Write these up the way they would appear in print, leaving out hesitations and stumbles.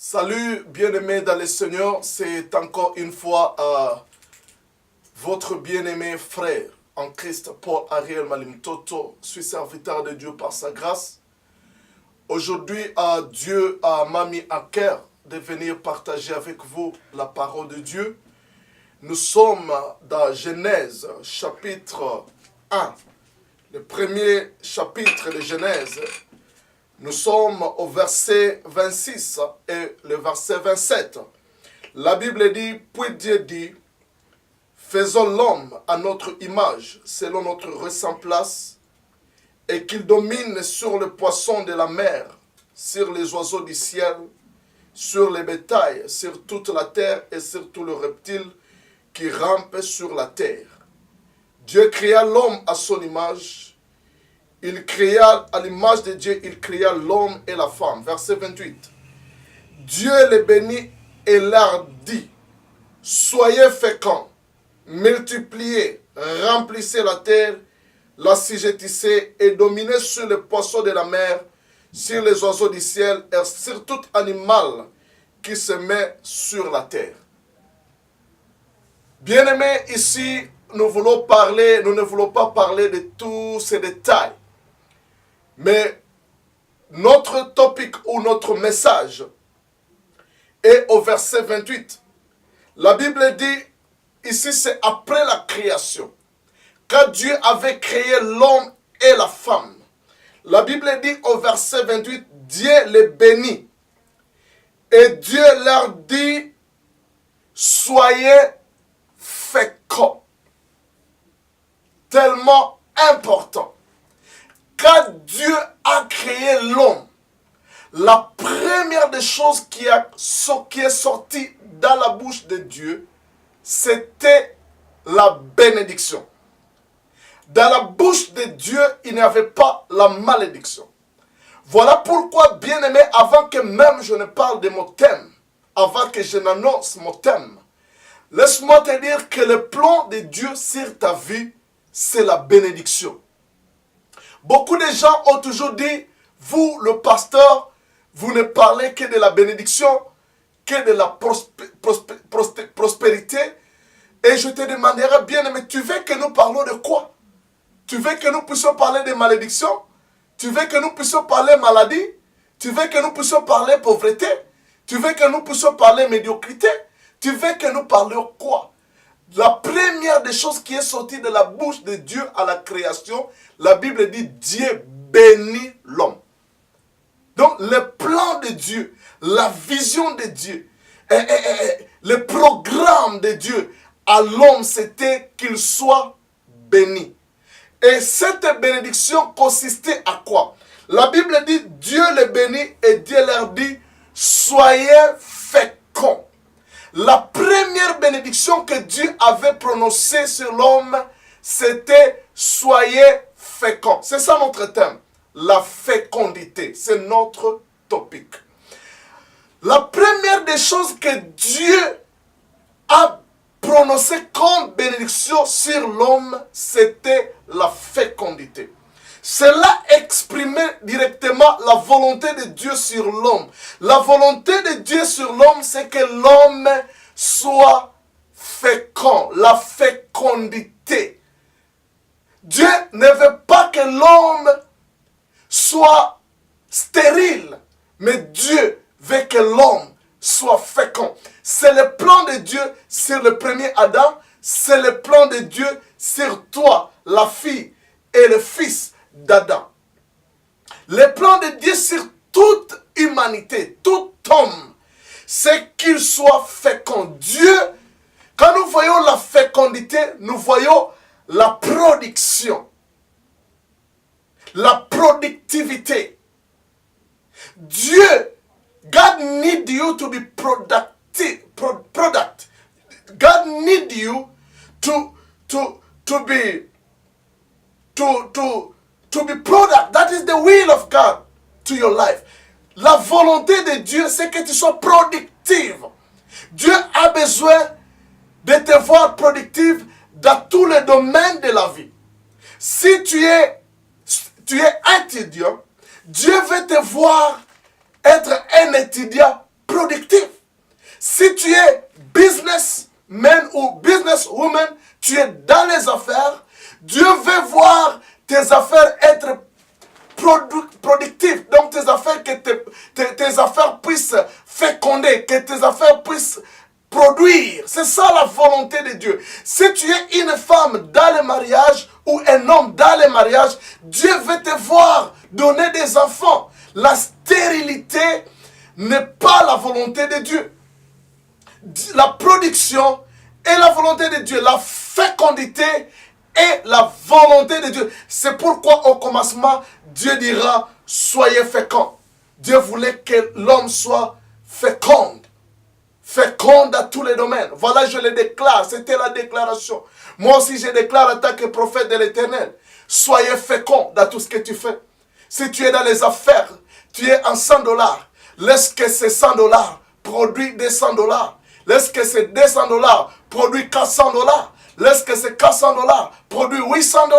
Salut bien-aimés dans le Seigneur, c'est encore une fois votre bien-aimé frère en Christ, Paul Ariel Malim Toto, suis serviteur de Dieu par sa grâce. Aujourd'hui, Dieu m'a mis à cœur de venir partager avec vous la parole de Dieu. Nous sommes dans Genèse chapitre 1, le premier chapitre de Genèse. Nous sommes au verset 26 et le verset 27. La Bible dit, puis Dieu dit, faisons l'homme à notre image, selon notre ressemblance, et qu'il domine sur le poisson de la mer, sur les oiseaux du ciel, sur les bétails, sur toute la terre et sur tous les reptiles qui rampent sur la terre. Dieu créa l'homme à son image. Il créa, à l'image de Dieu, il créa l'homme et la femme. Verset 28. Dieu les bénit et leur dit, soyez féconds, multipliez, remplissez la terre, l'assujettissez et dominez sur les poissons de la mer, sur les oiseaux du ciel et sur tout animal qui se met sur la terre. Bien-aimés, ici, nous ne voulons pas parler de tous ces détails. Mais notre topic ou notre message est au verset 28. La Bible dit, ici c'est après la création, quand Dieu avait créé l'homme et la femme. La Bible dit au verset 28, Dieu les bénit. Et Dieu leur dit, soyez féconds. Tellement important. Quand Dieu a créé l'homme, la première des choses qui est sortie dans la bouche de Dieu, c'était la bénédiction. Dans la bouche de Dieu, il n'y avait pas la malédiction. Voilà pourquoi, bien-aimé, avant que même je ne parle de mon thème, avant que je n'annonce mon thème, laisse-moi te dire que le plan de Dieu sur ta vie, c'est la bénédiction. Beaucoup de gens ont toujours dit, vous, le pasteur, vous ne parlez que de la bénédiction, que de la prospérité. Et je te demanderai, bien aimé, tu veux que nous parlons de quoi? Tu veux que nous puissions parler de malédiction? Tu veux que nous puissions parler maladie? Tu veux que nous puissions parler pauvreté? Tu veux que nous puissions parler médiocrité? Tu veux que nous parlions quoi? La première des choses qui est sortie de la bouche de Dieu à la création, la Bible dit Dieu bénit l'homme. Donc le plan de Dieu, la vision de Dieu, le programme de Dieu à l'homme, c'était qu'il soit béni. Et cette bénédiction consistait à quoi? La Bible dit Dieu les bénit et Dieu leur dit soyez féconds. La première bénédiction que Dieu avait prononcée sur l'homme, c'était « Soyez féconds ». C'est ça notre thème, la fécondité. C'est notre topic. La première des choses que Dieu a prononcée comme bénédiction sur l'homme, c'était la fécondité. Cela exprimait directement la volonté de Dieu sur l'homme. La volonté de Dieu sur l'homme, c'est que l'homme soit fécond, la fécondité. Dieu ne veut pas que l'homme soit stérile, mais Dieu veut que l'homme soit fécond. C'est le plan de Dieu sur le premier Adam, c'est le plan de Dieu sur toi, la fille et le fils d'Adam. Le plan de Dieu sur toute humanité, tout homme, c'est qu'il soit fécond. Dieu, quand nous voyons la fécondité, nous voyons la production, la productivité. Dieu, God need you to be productive. God need you to be product. That is the will of God to your life. La volonté de Dieu, c'est que tu sois productive. Dieu a besoin de te voir productive dans tous les domaines de la vie. Si tu es étudiant, Dieu veut te voir être un étudiant productif. Si tu es businessman ou businesswoman, tu es dans les affaires, Dieu veut voir tes affaires être productives. Donc tes affaires, que tes affaires puissent féconder, que tes affaires puissent produire. C'est ça la volonté de Dieu. Si tu es une femme dans le mariage ou un homme dans le mariage, Dieu veut te voir donner des enfants. La stérilité n'est pas la volonté de Dieu. La production est la volonté de Dieu. La fécondité est la volonté de Dieu. C'est pourquoi au commencement, Dieu dira, soyez féconds. Dieu voulait que l'homme soit féconde. Féconde à tous les domaines. Voilà, je le déclare. C'était la déclaration. Moi aussi, je déclare en tant que prophète de l'Éternel. Soyez féconds dans tout ce que tu fais. Si tu es dans les affaires, tu es en $100. Laisse que ces $100 produisent des $100. Laisse que ces $200 produisent $400. Laisse que ces $400 produisent $800.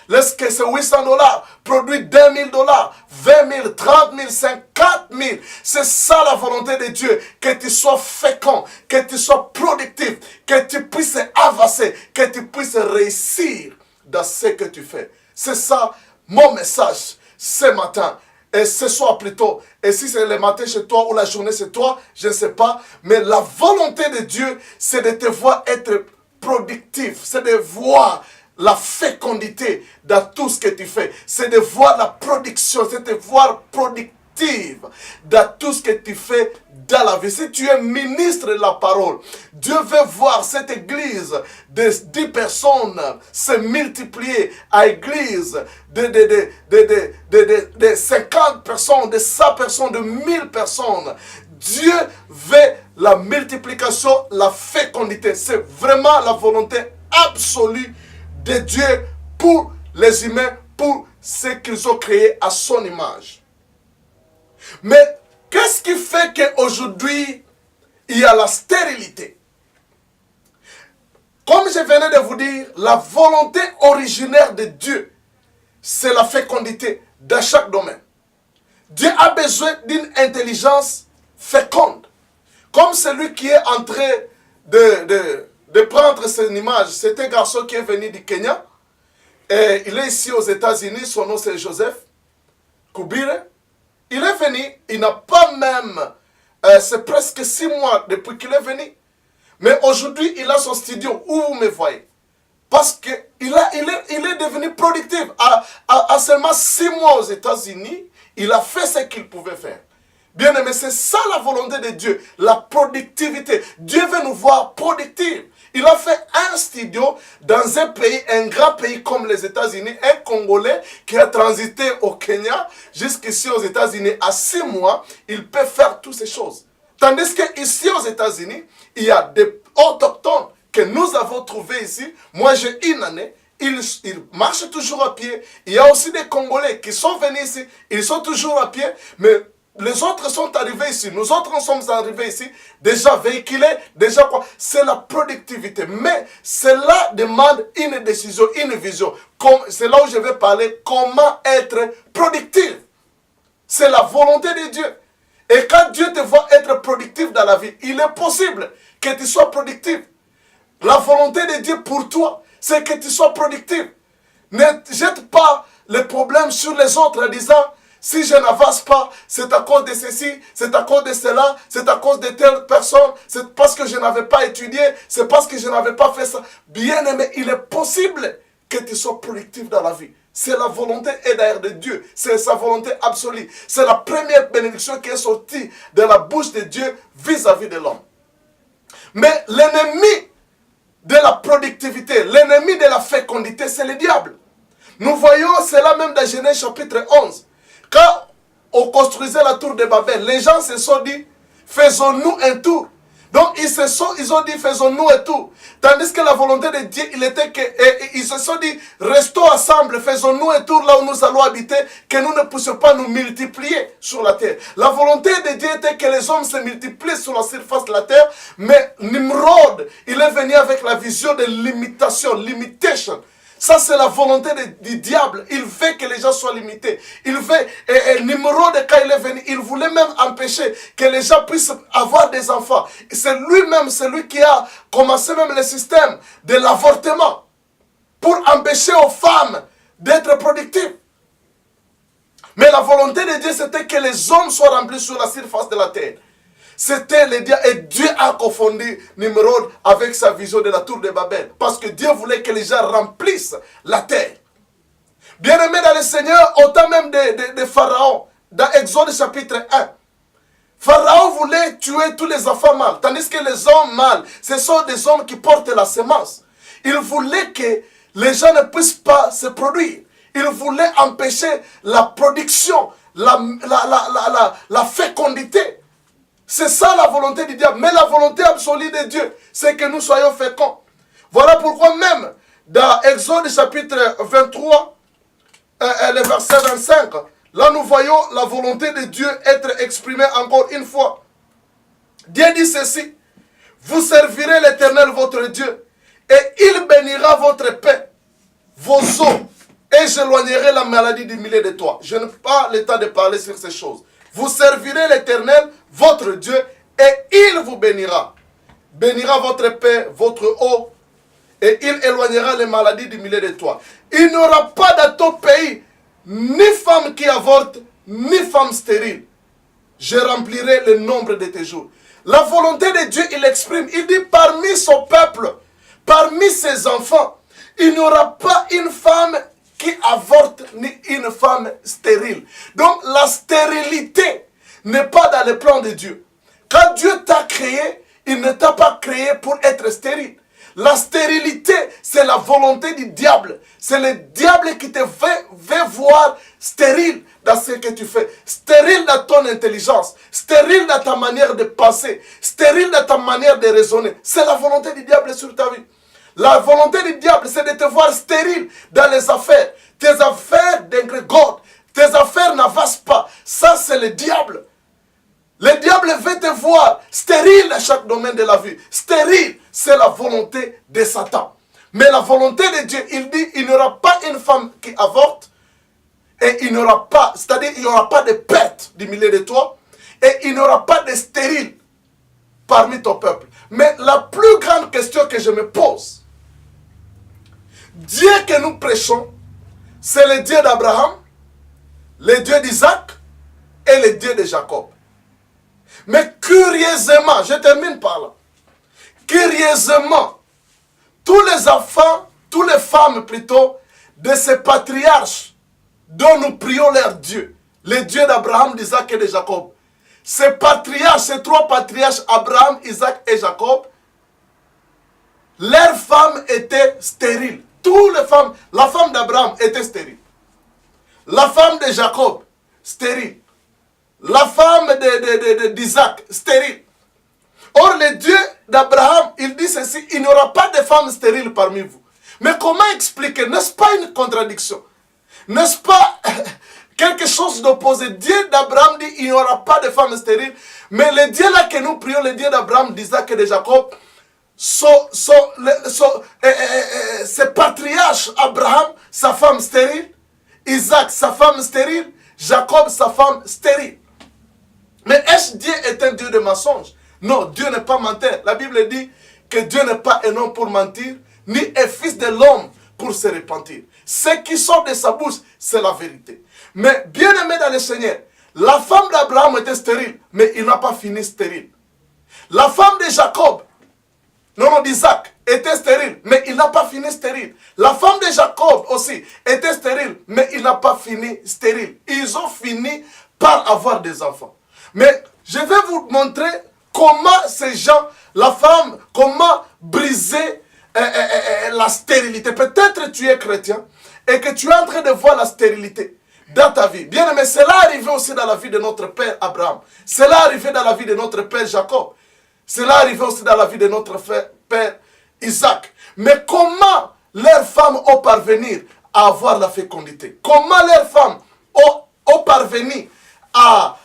Laisse que ces $800 produisent $10 000, 20 000, 30 000, 50 000. C'est ça la volonté de Dieu. Que tu sois fécond, que tu sois productif, que tu puisses avancer, que tu puisses réussir dans ce que tu fais. C'est ça mon message ce matin. Et ce soir plutôt, et si c'est le matin chez toi ou la journée chez toi, je ne sais pas. Mais la volonté de Dieu, c'est de te voir être productif. C'est de voir la fécondité dans tout ce que tu fais. C'est de voir la production, c'est de voir productive dans tout ce que tu fais dans la vie. Si tu es ministre de la parole, Dieu veut voir cette église de 10 personnes se multiplier à église de 50 personnes, de 100 personnes, de 1000 personnes. Dieu veut la multiplication, la fécondité. C'est vraiment la volonté absolue de Dieu pour les humains, pour ceux qu'ils ont créés à son image. Mais qu'est-ce qui fait qu'aujourd'hui, il y a la stérilité? Comme je venais de vous dire, la volonté originaire de Dieu, c'est la fécondité dans chaque domaine. Dieu a besoin d'une intelligence féconde. Comme celui qui est en train de prendre cette image. C'est un garçon qui est venu du Kenya. Et il est ici aux États-Unis. Son nom c'est Joseph Kubire. Il est venu. Il n'a pas même... c'est presque 6 mois depuis qu'il est venu. Mais aujourd'hui, il a son studio où vous me voyez. Parce qu'il est devenu productif. À seulement 6 mois aux États-Unis, il a fait ce qu'il pouvait faire. Bien aimé, c'est ça la volonté de Dieu, la productivité. Dieu veut nous voir productifs. Il a fait un studio dans un pays, un grand pays comme les États-Unis, un Congolais qui a transité au Kenya jusqu'ici aux États-Unis à 6 mois, il peut faire toutes ces choses. Tandis qu'ici aux États-Unis, il y a des autochtones que nous avons trouvés ici. Moi, j'ai une année. Ils marchent toujours à pied. Il y a aussi des Congolais qui sont venus ici. Ils sont toujours à pied. Mais les autres sont arrivés ici. Nous autres sommes arrivés ici. Déjà véhiculés. Déjà quoi? C'est la productivité. Mais cela demande une décision, une vision. C'est là où je vais parler. Comment être productif. C'est la volonté de Dieu. Et quand Dieu te voit être productif dans la vie, il est possible que tu sois productif. La volonté de Dieu pour toi, c'est que tu sois productif. Ne jette pas les problèmes sur les autres en disant, si je n'avance pas, c'est à cause de ceci, c'est à cause de cela, c'est à cause de telle personne, c'est parce que je n'avais pas étudié, c'est parce que je n'avais pas fait ça. Bien aimé, il est possible que tu sois productif dans la vie. C'est la volonté et d'ailleurs de Dieu. C'est sa volonté absolue. C'est la première bénédiction qui est sortie de la bouche de Dieu vis-à-vis de l'homme. Mais l'ennemi de la productivité, l'ennemi de la fécondité, c'est le diable. Nous voyons cela même dans Genèse chapitre 11. Quand on construisait la tour de Babel, les gens se sont dit, faisons-nous un tour. Donc ils ont dit, faisons-nous un tour. Tandis que la volonté de Dieu, il était que, ils se sont dit, restons ensemble, faisons-nous un tour là où nous allons habiter, que nous ne puissions pas nous multiplier sur la terre. La volonté de Dieu était que les hommes se multiplient sur la surface de la terre, mais Nimrod, il est venu avec la vision de limitation, limitation. Ça, c'est la volonté du diable. Il veut que les gens soient limités. Il veut, Nimrod, quand il est venu, il voulait même empêcher que les gens puissent avoir des enfants. C'est lui-même, celui qui a commencé même le système de l'avortement pour empêcher aux femmes d'être productives. Mais la volonté de Dieu, c'était que les hommes soient remplis sur la surface de la terre. C'était le diable. Et Dieu a confondu Nimrod avec sa vision de la tour de Babel. Parce que Dieu voulait que les gens remplissent la terre. Bien-aimés dans le Seigneur, autant même de Pharaon, dans Exode chapitre 1. Pharaon voulait tuer tous les enfants mâles. Tandis que les hommes mâles, ce sont des hommes qui portent la semence. Il voulait que les gens ne puissent pas se produire. Il voulait empêcher la production, la fécondité. C'est ça la volonté du diable. Mais la volonté absolue de Dieu, c'est que nous soyons féconds. Voilà pourquoi même dans Exode chapitre 23, le verset 25, là nous voyons la volonté de Dieu être exprimée encore une fois. Dieu dit ceci: vous servirez l'Éternel votre Dieu, et il bénira votre paix, vos eaux, et j'éloignerai la maladie du milieu de toi. Je n'ai pas le temps de parler sur ces choses. Vous servirez l'Éternel, votre Dieu, et il vous bénira. Bénira votre paix, votre eau, et il éloignera les maladies du milieu de toi. Il n'y aura pas dans ton pays ni femme qui avorte, ni femme stérile. Je remplirai le nombre de tes jours. La volonté de Dieu, il exprime. Il dit parmi son peuple, parmi ses enfants, il n'y aura pas une femme qui avorte ni une femme stérile. Donc la stérilité n'est pas dans le plan de Dieu. Quand Dieu t'a créé, il ne t'a pas créé pour être stérile. La stérilité, c'est la volonté du diable. C'est le diable qui te veut voir stérile dans ce que tu fais. Stérile dans ton intelligence. Stérile dans ta manière de penser. Stérile dans ta manière de raisonner. C'est la volonté du diable sur ta vie. La volonté du diable, c'est de te voir stérile dans les affaires. Tes affaires dégrégorent. Tes affaires n'avancent pas. Ça, c'est le diable. Le diable veut te voir stérile dans chaque domaine de la vie. Stérile, c'est la volonté de Satan. Mais la volonté de Dieu, il dit, il n'y aura pas une femme qui avorte. Et il n'y aura pas, c'est-à-dire, il n'y aura pas de perte du milieu de toi. Et il n'y aura pas de stérile parmi ton peuple. Mais la plus grande question que je me pose, Dieu que nous prêchons, c'est le Dieu d'Abraham, le Dieu d'Isaac et le Dieu de Jacob. Mais curieusement, je termine par là, curieusement, tous les enfants, toutes les femmes plutôt, de ces patriarches dont nous prions leur Dieu, le Dieu d'Abraham, d'Isaac et de Jacob, ces patriarches, ces trois patriarches, Abraham, Isaac et Jacob, leurs femmes étaient stériles. Toutes les femmes, la femme d'Abraham était stérile. La femme de Jacob, stérile. La femme d'Isaac, stérile. Or, le Dieu d'Abraham, il dit ceci, il n'y aura pas de femmes stériles parmi vous. Mais comment expliquer? N'est-ce pas une contradiction? N'est-ce pas quelque chose d'opposé? Dieu d'Abraham dit, il n'y aura pas de femmes stériles. Mais le Dieu là que nous prions, le Dieu d'Abraham, d'Isaac et de Jacob, ce patriarche, Abraham, sa femme stérile, Isaac, sa femme stérile, Jacob, sa femme stérile. Mais est-ce Dieu est un Dieu de mensonge? Non, Dieu n'est pas menteur. La Bible dit que Dieu n'est pas un homme pour mentir, ni un fils de l'homme pour se repentir. Ce qui sort de sa bouche, c'est la vérité. Mais bien aimé dans le Seigneur, la femme d'Abraham était stérile, mais il n'a pas fini stérile. La femme de Jacob, d'Isaac, était stérile, mais il n'a pas fini stérile. La femme de Jacob aussi était stérile, mais il n'a pas fini stérile. Ils ont fini par avoir des enfants. Mais je vais vous montrer comment ces gens, la femme, comment briser la stérilité. Peut-être tu es chrétien et que tu es en train de voir la stérilité dans ta vie. Bien aimé, cela arrivé aussi dans la vie de notre père Abraham. Cela arrivé dans la vie de notre père Jacob. Cela arrivé aussi dans la vie de notre père Isaac. Mais comment leurs femmes ont parvenu à avoir la fécondité? Comment leurs femmes ont parvenu à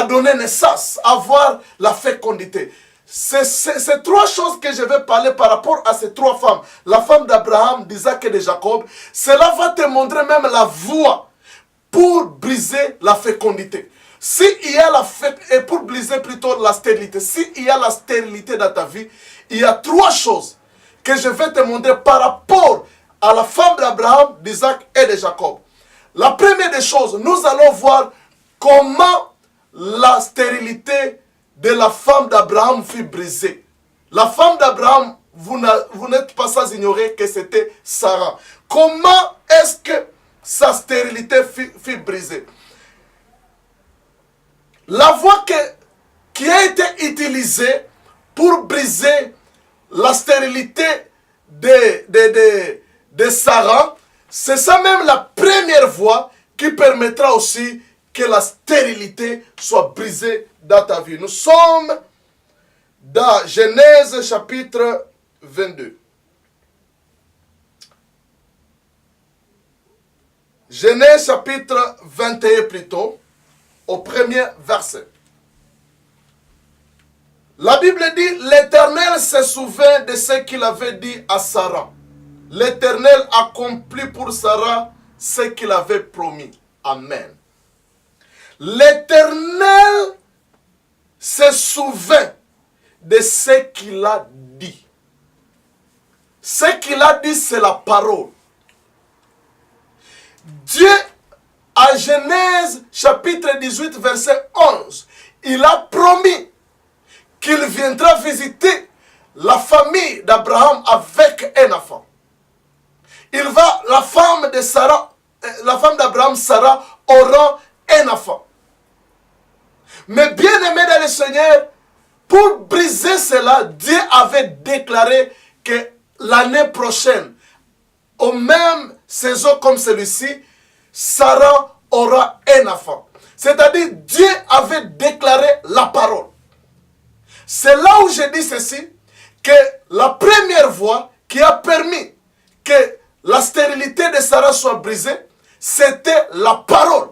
donner naissance, à avoir la fécondité? C'est trois choses que je vais parler par rapport à ces trois femmes. La femme d'Abraham, d'Isaac et de Jacob. Cela va te montrer même la voie pour briser la fécondité. S'il y a et pour briser plutôt la stérilité. S'il y a la stérilité dans ta vie, il y a trois choses que je vais te montrer par rapport à la femme d'Abraham, d'Isaac et de Jacob. La première des choses, nous allons voir comment la stérilité de la femme d'Abraham fut brisée. La femme d'Abraham, vous n'êtes pas sans ignorer que c'était Sarah. Comment est-ce que sa stérilité fut brisée? La voie qui a été utilisée pour briser la stérilité de Sarah, c'est ça même la première voie qui permettra aussi que la stérilité soit brisée dans ta vie. Nous sommes dans Genèse chapitre 22. Genèse chapitre 21 plutôt, au premier verset. La Bible dit, l'Éternel se souvint de ce qu'il avait dit à Sarah. L'Éternel accomplit pour Sarah ce qu'il avait promis. Amen. L'Éternel se souvint de ce qu'il a dit. Ce qu'il a dit, c'est la parole. Dieu, à Genèse chapitre 18, verset 11, il a promis qu'il viendra visiter la famille d'Abraham avec un enfant. La femme d'Abraham, Sarah, aura un enfant. Mais bien aimé dans le Seigneur, pour briser cela, Dieu avait déclaré que l'année prochaine, aux mêmes saisons comme celui-ci, Sarah aura un enfant. C'est-à-dire, Dieu avait déclaré la parole. C'est là où je dis ceci, que la première voie qui a permis que la stérilité de Sarah soit brisée, c'était la parole.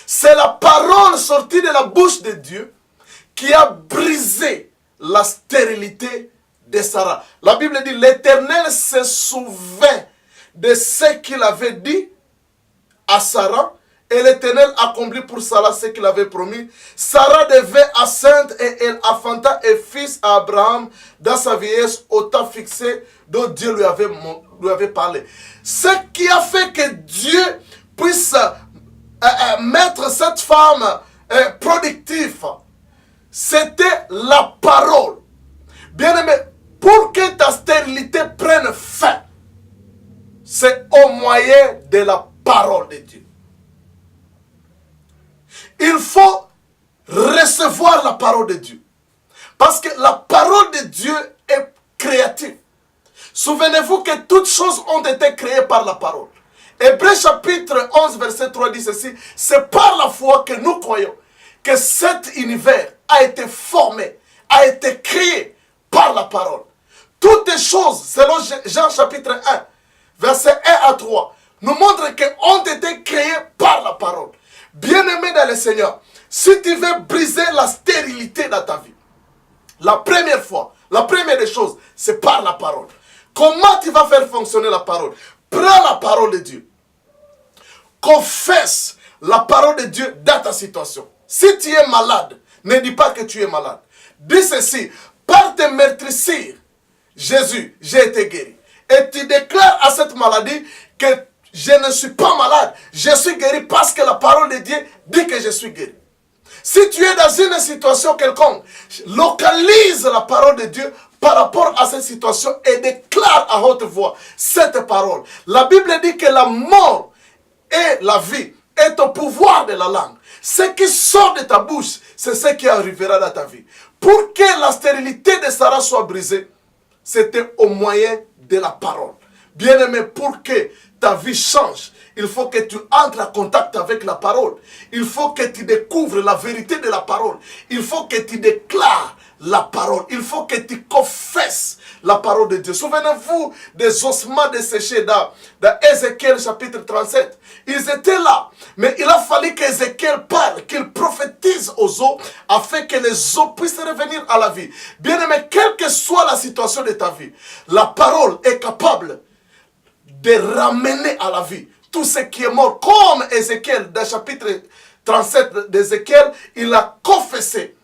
C'est la parole sortie de la bouche de Dieu qui a brisé la stérilité de Sarah. La Bible dit, l'Éternel se souvint de ce qu'il avait dit à Sarah, et l'Éternel accomplit pour Sarah ce qu'il avait promis. Sarah devint enceinte et elle enfanta un fils à Abraham dans sa vieillesse au temps fixé dont Dieu lui avait parlé. Ce qui a fait que Dieu puisse mettre cette femme productive, c'était la parole. Bien-aimé, pour que ta stérilité prenne fin, c'est au moyen de la parole de Dieu. Il faut recevoir la parole de Dieu. Parce que la parole de Dieu est créative. Souvenez-vous que toutes choses ont été créées par la parole. Hébreux chapitre 11 verset 3 dit ceci. C'est par la foi que nous croyons que cet univers a été formé, a été créé par la parole. Toutes les choses, selon Jean chapitre 1, verset 1 à 3, nous montrent qu'elles ont été créées par la parole. Bien-aimé dans le Seigneur, si tu veux briser la stérilité dans ta vie, la première des choses, c'est par la parole. Comment tu vas faire fonctionner la parole? Prends la parole de Dieu. Confesse la parole de Dieu dans ta situation. Si tu es malade, ne dis pas que tu es malade. Dis ceci, par tes meurtrissures, Jésus, j'ai été guéri. Et tu déclares à cette maladie que je ne suis pas malade. Je suis guéri parce que la parole de Dieu dit que je suis guéri. Si tu es dans une situation quelconque, localise la parole de Dieu par rapport à cette situation et déclare à haute voix cette parole. La Bible dit que la mort et la vie est au pouvoir de la langue. Ce qui sort de ta bouche, c'est ce qui arrivera dans ta vie. Pour que la stérilité de Sarah soit brisée, c'était au moyen de la parole. Bien-aimé, pour que ta vie change, il faut que tu entres en contact avec la parole. Il faut que tu découvres la vérité de la parole. Il faut que tu déclares la parole. Il faut que tu confesses la parole de Dieu. Souvenez-vous des ossements desséchés dans Ézéchiel chapitre 37. Ils étaient là. Mais il a fallu qu'Ézéchiel parle, qu'il prophétise aux eaux afin que les eaux puissent revenir à la vie. Bien-aimé, quelle que soit la situation de ta vie, la parole est capable de ramener à la vie tout ce qui est mort. Comme Ézéchiel, dans le chapitre 37 d'Ézéchiel, il a confessé